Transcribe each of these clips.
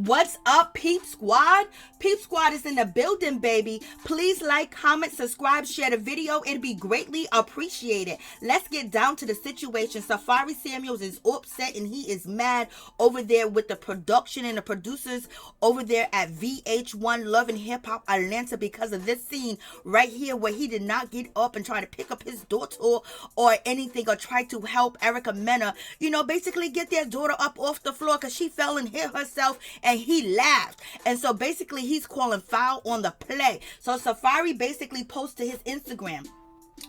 What's up, Peep Squad? Peep Squad is in the building, baby. Please like, comment, subscribe, share the video. It'd be greatly appreciated. Let's get down to the situation. Safaree Samuels is upset and he is mad over there with the production and the producers over there at VH1 Love and Hip Hop Atlanta because of this scene right here where he did not get up and try to pick up his daughter or anything or try to help Erica Mena, basically get their daughter up off the floor because she fell and hit herself. And he laughed. And so basically he's calling foul on the play. So Safaree basically posted his Instagram.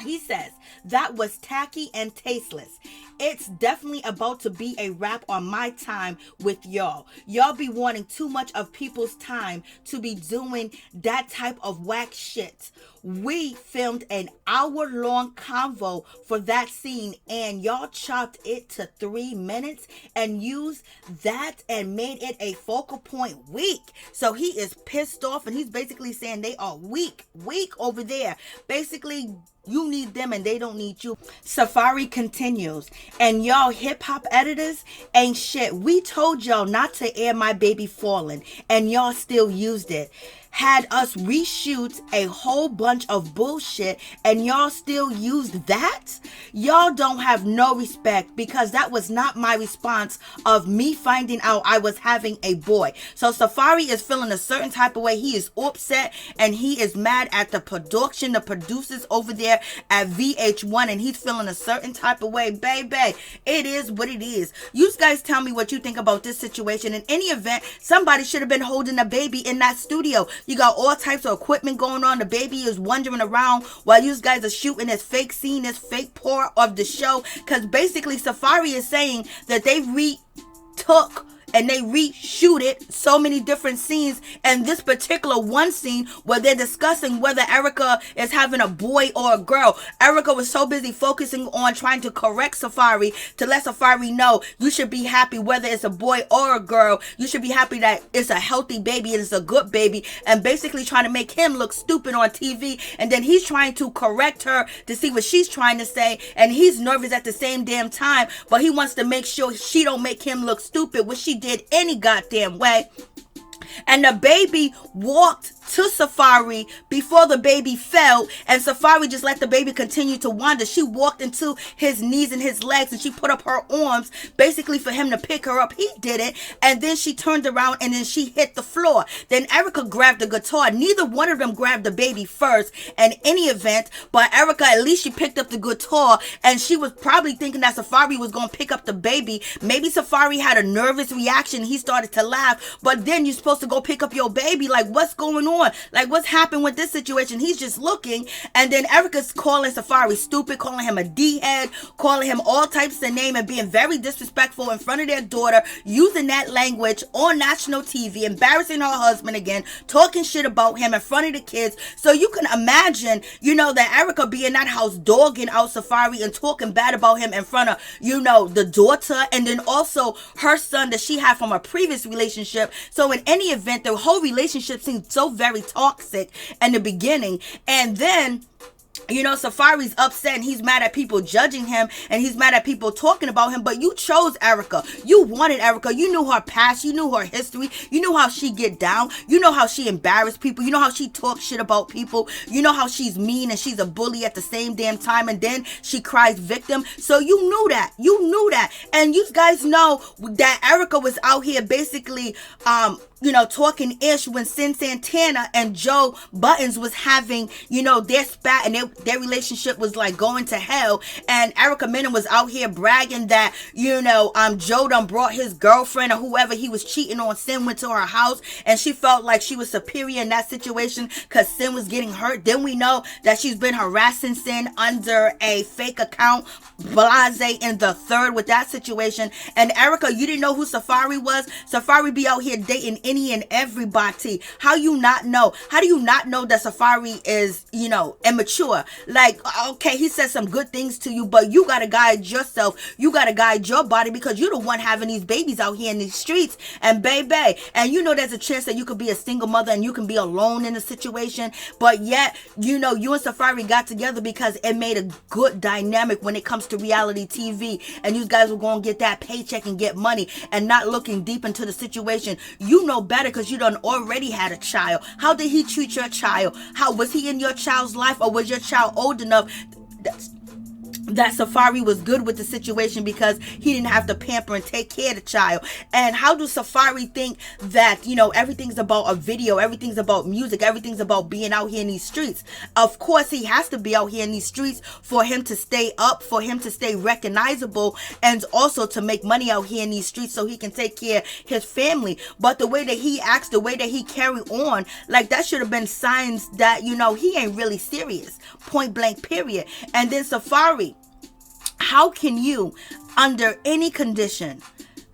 He says, that was tacky and tasteless. It's definitely about to be a wrap on my time with y'all. Y'all be wanting too much of people's time to be doing that type of whack shit. We filmed an hour-long convo for that scene and y'all chopped it to 3 minutes and used that and made it a focal point weak. So he is pissed off and he's basically saying they are weak over there. Basically, you need them and they don't need you. Safaree continues, and y'all hip-hop editors ain't shit. We told y'all not to air My Baby Falling and y'all still used it. Had us reshoot a whole bunch of bullshit and y'all still used that? Y'all don't have no respect because that was not my response of me finding out I was having a boy. So Safaree is feeling a certain type of way. He is upset and he is mad at the production, the producers over there at VH1, and he's feeling a certain type of way. Baby, it is what it is. You guys tell me what you think about this situation. In any event, somebody should have been holding a baby in that studio. You got all types of equipment going on. The baby is wandering around while you guys are shooting this fake scene, this fake part of the show. Because basically Safaree is saying that they retook and they reshoot it so many different scenes, and this particular one scene where they're discussing whether Erica is having a boy or a girl. Erica was so busy focusing on trying to correct Safaree to let Safaree know you should be happy whether it's a boy or a girl. You should be happy that it's a healthy baby and it's a good baby, and basically trying to make him look stupid on TV. And then he's trying to correct her to see what she's trying to say, and he's nervous at the same damn time, but he wants to make sure she don't make him look stupid, which she did any goddamn way. And the baby walked to Safaree before the baby fell, and Safaree just let the baby continue to wander. She walked into his knees and his legs and she put up her arms basically for him to pick her up. He did it, and then she turned around and then she hit the floor. Then Erica grabbed the guitar. Neither one of them grabbed the baby first in any event, but Erica, at least she picked up the guitar, and she was probably thinking that Safaree was going to pick up the baby. Maybe Safaree had a nervous reaction. He started to laugh, but then you're supposed to go pick up your baby. Like, what's going on? Like, what's happened with this situation? He's just looking, and then Erica's calling Safaree stupid, calling him a D-head, calling him all types of names, and being very disrespectful in front of their daughter, using that language on national TV, embarrassing her husband again, talking shit about him in front of the kids. So you can imagine, that Erica be in that house dogging out Safaree and talking bad about him in front of, the daughter, and then also her son that she had from a previous relationship. So in any event, the whole relationship seemed so very toxic in the beginning. And then Safaree's upset and he's mad at people judging him and he's mad at people talking about him. But you chose Erica. You wanted Erica. You knew her past. You knew her history. You knew how she get down. You know how she embarrassed people. You know how she talks shit about people. You know how she's mean and she's a bully at the same damn time, and then she cries victim. So you knew that. You knew that. And you guys know that Erica was out here basically talking ish when Sin Santana and Joe Buttons was having, their spat, and their relationship was like going to hell. And Erica Mena was out here bragging that, Joe done brought his girlfriend or whoever he was cheating on, Sin, went to her house, and she felt like she was superior in that situation because Sin was getting hurt. Then we know that she's been harassing Sin under a fake account, Blase in the third with that situation. And Erica, you didn't know who Safaree was? Safaree be out here dating any and everybody. How you not know? How do you not know that Safaree is, immature? sure. Like, okay, he said some good things to you, but you gotta guide yourself. You gotta guide your body, because you're the one having these babies out here in these streets. And baby, and you know there's a chance that you could be a single mother and you can be alone in a situation, but yet, you know, you and Safaree got together because it made a good dynamic when it comes to reality TV, and you guys were going to get that paycheck and get money and not looking deep into the situation. You know better because you done already had a child. How did he treat your child? How was he in your child's life, or was your child old enough that Safaree was good with the situation because he didn't have to pamper and take care of the child? And how do Safaree think that, you know, everything's about a video, everything's about music, everything's about being out here in these streets? Of course, he has to be out here in these streets for him to stay up, for him to stay recognizable, and also to make money out here in these streets so he can take care of his family. But the way that he acts, the way that he carry on, like that should have been signs that, you know, he ain't really serious. Point blank, period. And then Safaree, how can you, under any condition,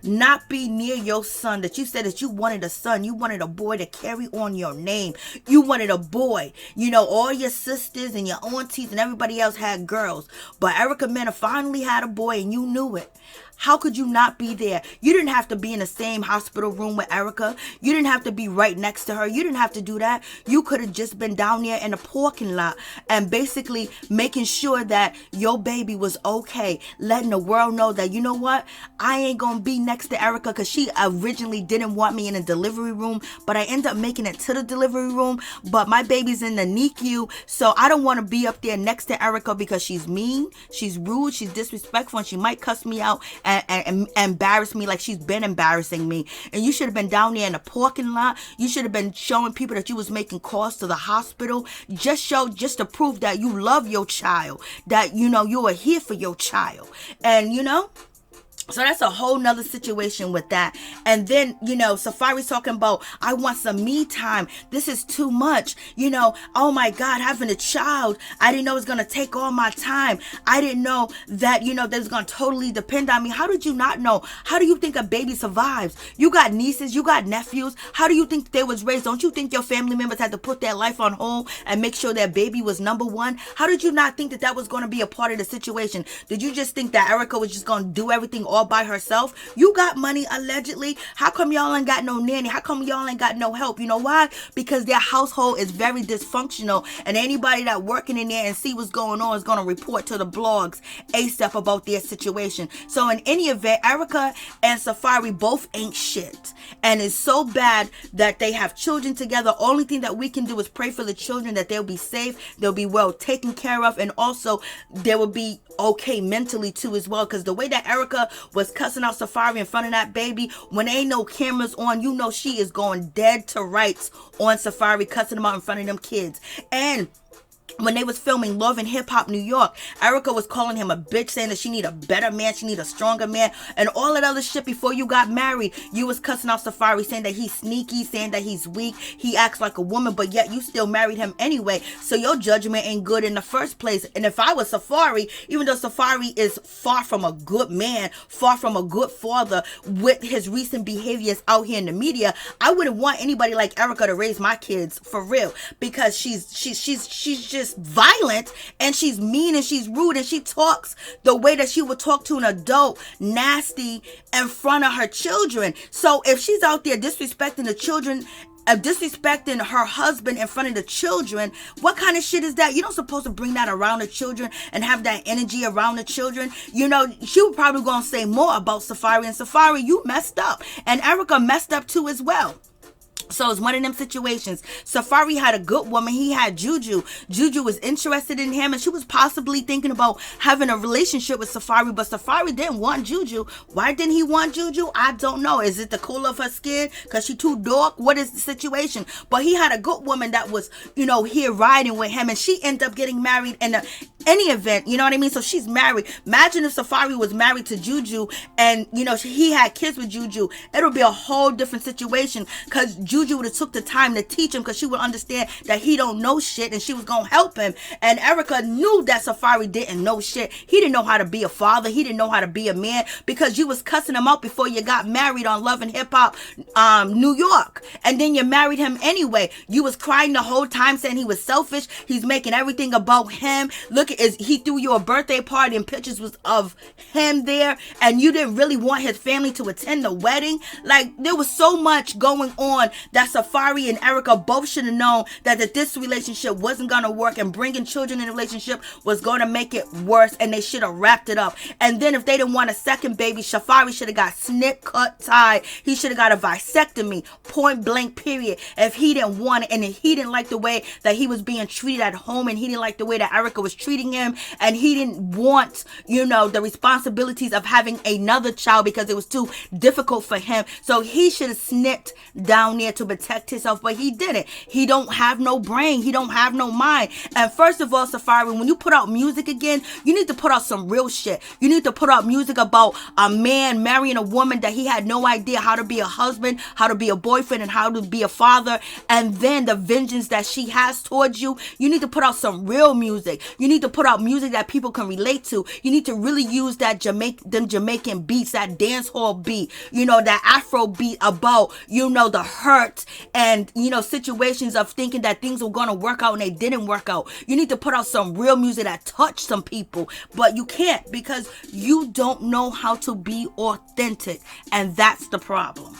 not be near your son that you said that you wanted a son, you wanted a boy to carry on your name, you wanted a boy? You know, all your sisters and your aunties and everybody else had girls, but Erica Mena finally had a boy and you knew it. How could you not be there? You didn't have to be in the same hospital room with Erica. You didn't have to be right next to her. You didn't have to do that. You could have just been down there in the parking lot and basically making sure that your baby was okay. Letting the world know that, you know what? I ain't going to be next to Erica because she originally didn't want me in the delivery room, but I ended up making it to the delivery room. But my baby's in the NICU, so I don't want to be up there next to Erica because she's mean, she's rude, she's disrespectful, and she might cuss me out and embarrass me like she's been embarrassing me. And you should have been down there in the parking lot. You should have been showing people that you was making calls to the hospital. Just to prove that you love your child, that, you know, you are here for your child. And, you know, so that's a whole nother situation with that. And then, you know, Safaree's talking about, I want some me time. This is too much. You know, oh my God, having a child, I didn't know it was going to take all my time. I didn't know that, you know, that was going to totally depend on me. How did you not know? How do you think a baby survives? You got nieces, you got nephews. How do you think they was raised? Don't you think your family members had to put their life on hold and make sure their baby was number one? How did you not think that that was going to be a part of the situation? Did you just think that Erica was just going to do everything all by herself? You got money, allegedly. How come y'all ain't got no nanny? How come y'all ain't got no help? You know why? Because their household is very dysfunctional, and anybody that working in there and see what's going on is going to report to the blogs ASAP about their situation. So in any event, Erica and Safaree both ain't shit, and it's so bad that they have children together. Only thing that we can do is pray for the children, that they'll be safe, they'll be well taken care of, and also they will be okay mentally too as well. Because the way that Erica was cussing out Safaree in front of that baby, when ain't no cameras on, you know she is going dead to rights on Safaree, cussing them out in front of them kids. And when they was filming Love and Hip Hop New York, Erica was calling him a bitch, saying that she need a better man, she need a stronger man, and all that other shit. Before you got married, you was cussing out Safaree, saying that he's sneaky, saying that he's weak, he acts like a woman, but yet you still married him anyway. So your judgment ain't good in the first place. And if I was Safaree, even though Safaree is far from a good man, far from a good father with his recent behaviors out here in the media, I wouldn't want anybody like Erica to raise my kids, for real, because she's just violent, and she's mean, and she's rude, and she talks the way that she would talk to an adult, nasty, in front of her children. So if she's out there disrespecting the children, disrespecting her husband in front of the children, what kind of shit is that? You're not supposed to bring that around the children and have that energy around the children. You know, she was probably gonna say more about Safaree, and Safaree, you messed up, and Erica messed up too as well. So it's one of them situations. Safaree had a good woman. He had Juju. Juju was interested in him, and she was possibly thinking about having a relationship with Safaree, but Safaree didn't want Juju. Why didn't he want Juju? I don't know. Is it the color of her skin? Because she too dark? What is the situation? But he had a good woman that was, you know, here riding with him, and she ended up getting married in any event. You know what I mean? So she's married. Imagine if Safaree was married to Juju, and, you know, he had kids with Juju. It'll be a whole different situation, because Juju usually would have took the time to teach him, because she would understand that he don't know shit, and she was gonna help him. And Erica knew that Safaree didn't know shit. He didn't know how to be a father. He didn't know how to be a man, because you was cussing him out before you got married on Love and Hip Hop New York, and then you married him anyway. You was crying the whole time saying he was selfish. He's making everything about him. Look, he threw you a birthday party and pictures was of him there, and you didn't really want his family to attend the wedding. Like, there was so much going on that Safaree and Erica both should have known that this relationship wasn't gonna work, and bringing children in a relationship was gonna make it worse, and they should have wrapped it up. And then if they didn't want a second baby, Safaree should have got snip, cut, tied. He should have got a vasectomy, point blank, period, if he didn't want it, and if he didn't like the way that he was being treated at home, and he didn't like the way that Erica was treating him, and he didn't want, the responsibilities of having another child because it was too difficult for him. So he should have snipped down there to protect himself, but he didn't. He don't have no brain. He don't have no mind. And first of all, Safaree, when you put out music again, you need to put out some real shit. You need to put out music about a man marrying a woman that he had no idea how to be a husband, how to be a boyfriend, and how to be a father, and then the vengeance that she has towards you. You need to put out some real music. You need to put out music that people can relate to. You need to really use that Jamaican beats, that dance hall beat, that Afro beat about, the hurt and, situations of thinking that things were going to work out and they didn't work out. You need to put out some real music that touched some people, but you can't, because you don't know how to be authentic, and that's the problem.